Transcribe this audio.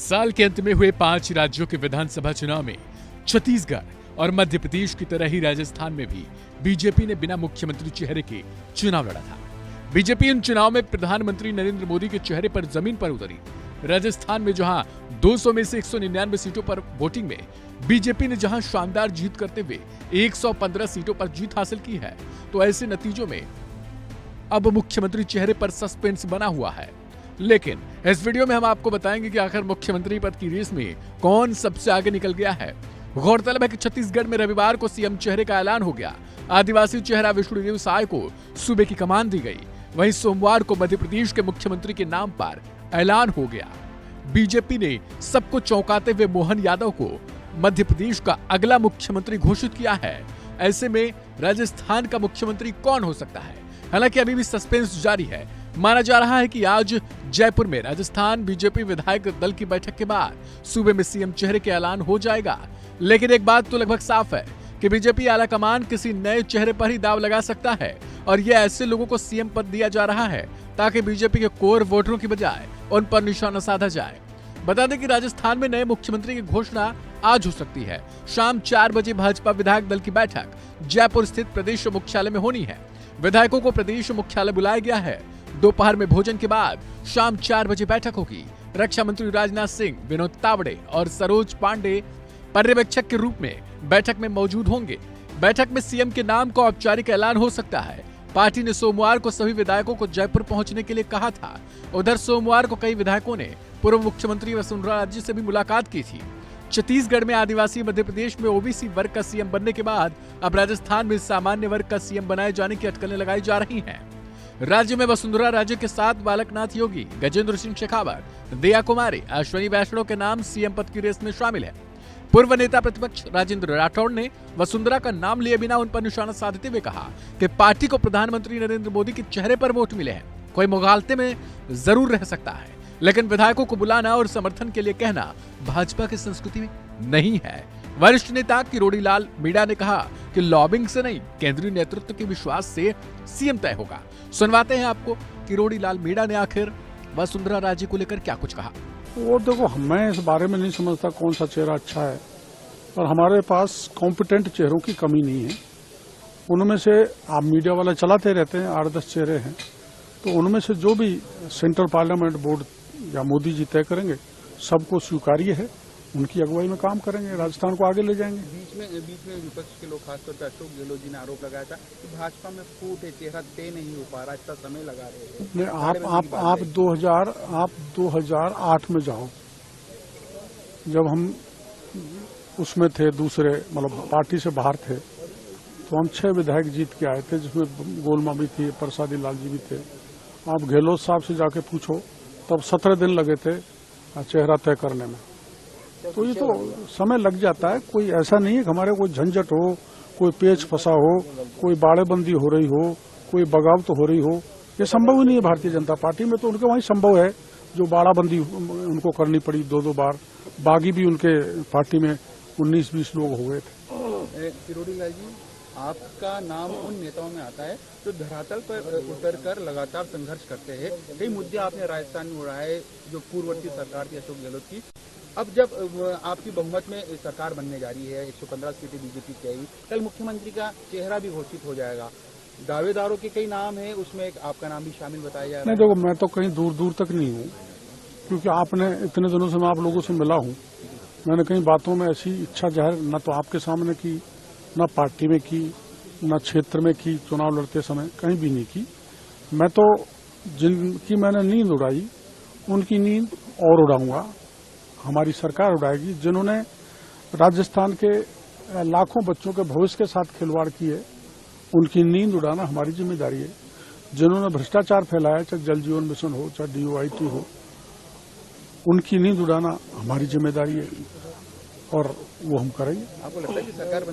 साल के अंत में हुए 5 राज्यों के विधानसभा चुनाव में छत्तीसगढ़ और मध्य प्रदेश की तरह ही राजस्थान में भी बीजेपी ने बिना मुख्यमंत्री चेहरे के चुनाव लड़ा था। बीजेपी इन चुनाव में प्रधानमंत्री नरेंद्र मोदी के चेहरे पर जमीन पर उतरी। राजस्थान में जहां 200 में से 199 सीटों पर वोटिंग में बीजेपी ने जहां शानदार जीत करते हुए 115 सीटों पर जीत हासिल की है, तो ऐसे नतीजों में अब मुख्यमंत्री चेहरे पर सस्पेंस बना हुआ है। लेकिन इस वीडियो में हम आपको बताएंगे कि आखिर मुख्यमंत्री पद की रेस में कौन सबसे आगे निकल गया है। गौरतलब है कि छत्तीसगढ़ में रविवार को सीएम चेहरे का ऐलान हो गया। आदिवासी चेहरा विष्णुदेव साय को सूबे की कमान दी गई। वहीं सोमवार को मध्य प्रदेश के मुख्यमंत्री के नाम पर ऐलान हो गया। बीजेपी ने सबको चौंकाते हुए मोहन यादव को मध्य प्रदेश का अगला मुख्यमंत्री घोषित किया है। ऐसे में राजस्थान का मुख्यमंत्री कौन हो सकता है? हालांकि अभी भी सस्पेंस जारी है। माना जा रहा है कि आज जयपुर में राजस्थान बीजेपी विधायक दल की बैठक के बाद सूबे में सीएम चेहरे के ऐलान हो जाएगा। लेकिन एक बात तो लगभग साफ है कि बीजेपी आलाकमान किसी नए चेहरे पर ही दाव लगा सकता है और यह ऐसे लोगों को सीएम पद दिया जा रहा है ताकि बीजेपी के कोर वोटरों की बजाय उन पर निशाना साधा जाए। बता दें कि राजस्थान में नए मुख्यमंत्री की घोषणा आज हो सकती है। शाम 4 बजे भाजपा विधायक दल की बैठक जयपुर स्थित प्रदेश मुख्यालय में होनी है। विधायकों को प्रदेश मुख्यालय बुलाया गया है। दोपहर में भोजन के बाद शाम 4 बजे बैठक होगी। रक्षा मंत्री राजनाथ सिंह, विनोद तावड़े और सरोज पांडे पर्यवेक्षक के रूप में बैठक में मौजूद होंगे। बैठक में सीएम के नाम का औपचारिक ऐलान हो सकता है। पार्टी ने सोमवार को सभी विधायकों को जयपुर पहुंचने के लिए कहा था। उधर सोमवार को कई विधायकों ने पूर्व मुख्यमंत्री वसुंधरा राजे से भी मुलाकात की थी। छत्तीसगढ़ में आदिवासी, मध्य प्रदेश में ओबीसी वर्ग का सीएम बनने के बाद अब राजस्थान में सामान्य वर्ग का सीएम बनाए जाने की अटकलें लगाई जा रही हैं। राज्य में वसुंधरा राजे के साथ बालकनाथ योगी, गजेंद्र सिंह शेखावत, दया कुमारी, अश्विनी वैष्णव के नाम सीएम पद की रेस में शामिल है। पूर्व नेता प्रतिपक्ष राजेंद्र राठौड़ ने वसुंधरा का नाम लिए बिना उन पर निशाना साधते हुए कहा कि पार्टी को प्रधानमंत्री नरेंद्र मोदी के चेहरे पर वोट मिले हैं। कोई मुगालते में जरूर रह सकता है, लेकिन विधायकों को बुलाना और समर्थन के लिए कहना भाजपा की संस्कृति में नहीं है। वरिष्ठ नेता किरोड़ी लाल मीणा ने कहा कि लॉबिंग से नहीं, केंद्रीय नेतृत्व के विश्वास से सीएम तय होगा। सुनवाते हैं आपको किरोड़ी लाल मीणा ने आखिर वसुंधरा राजे को लेकर क्या कुछ कहा। वो देखो, मैं इस बारे में नहीं समझता कौन सा चेहरा अच्छा है, पर हमारे पास कॉम्पिटेंट चेहरों की कमी नहीं है। उनमें से आप मीडिया वाले चलाते रहते हैं, 8-10 चेहरे हैं, तो उनमें से जो भी सेंट्रल पार्लियामेंट बोर्ड या मोदी जी तय करेंगे सबको स्वीकार्य है। उनकी अगुवाई में काम करेंगे, राजस्थान को आगे ले जाएंगे। बीच में विपक्ष के लोग, खासतौर पर अशोक गहलोत जी ने आरोप लगाया था कि भाजपा में फूट है, चेहरा तय नहीं हो पा रहा, इतना समय लगा रहे हैं। आप 2008 में जाओ, जब हम उसमें थे, दूसरे मतलब पार्टी से बाहर थे, तो हम 6 विधायक जीत के आए थे, जिसमें गोलमा भी थी, प्रसादी लाल जी भी थे। आप गहलोत साहब से जाके पूछो, तब 17 दिन लगे थे चेहरा तय करने में। तो ये तो समय लग जाता है। कोई ऐसा नहीं है कि हमारे कोई झंझट हो, कोई पेच फंसा हो, कोई बाड़ेबंदी हो रही हो, कोई बगावत हो रही हो। ये संभव ही नहीं है भारतीय जनता पार्टी में। तो उनके वहीं संभव है जो बाड़ाबंदी उनको करनी पड़ी 2-2 बार। बागी भी उनके पार्टी में 19-20 लोग हो गए थे। किरोड़ी लाल जी, आपका नाम उन नेताओं में आता है जो धरातल पर उतरकर लगातार संघर्ष करते हैं। कई मुद्दे आपने राजस्थान में उड़ाए, जो पूर्ववर्ती सरकार थी अशोक गहलोत की। अब जब आपकी बहुमत में सरकार बनने जा रही है, 115 सीटें बीजेपी की आई, कल मुख्यमंत्री का चेहरा भी घोषित हो जाएगा। दावेदारों के कई नाम हैं, उसमें एक आपका नाम भी शामिल बताया जा रहा है। नहीं देखो, मैं तो कहीं दूर दूर तक नहीं हूँ, क्योंकि आपने इतने दिनों से मैं आप लोगों से मिला हूँ। मैंने कई बातों में ऐसी इच्छा जाहिर न तो आपके सामने की, न पार्टी में की, न क्षेत्र में की, चुनाव लड़ते समय कहीं भी नहीं की। मैं तो जिनकी मैंने नींद उड़ाई, उनकी नींद और उड़ाऊंगा। हमारी सरकार उड़ाएगी। जिन्होंने राजस्थान के लाखों बच्चों के भविष्य के साथ खिलवाड़ किए, उनकी नींद उड़ाना हमारी जिम्मेदारी है। जिन्होंने भ्रष्टाचार फैलाया, चाहे जल जीवन मिशन हो, चाहे DOIT हो, उनकी नींद उड़ाना हमारी जिम्मेदारी है और वो हम करेंगे। आपको लगता है कि सरकार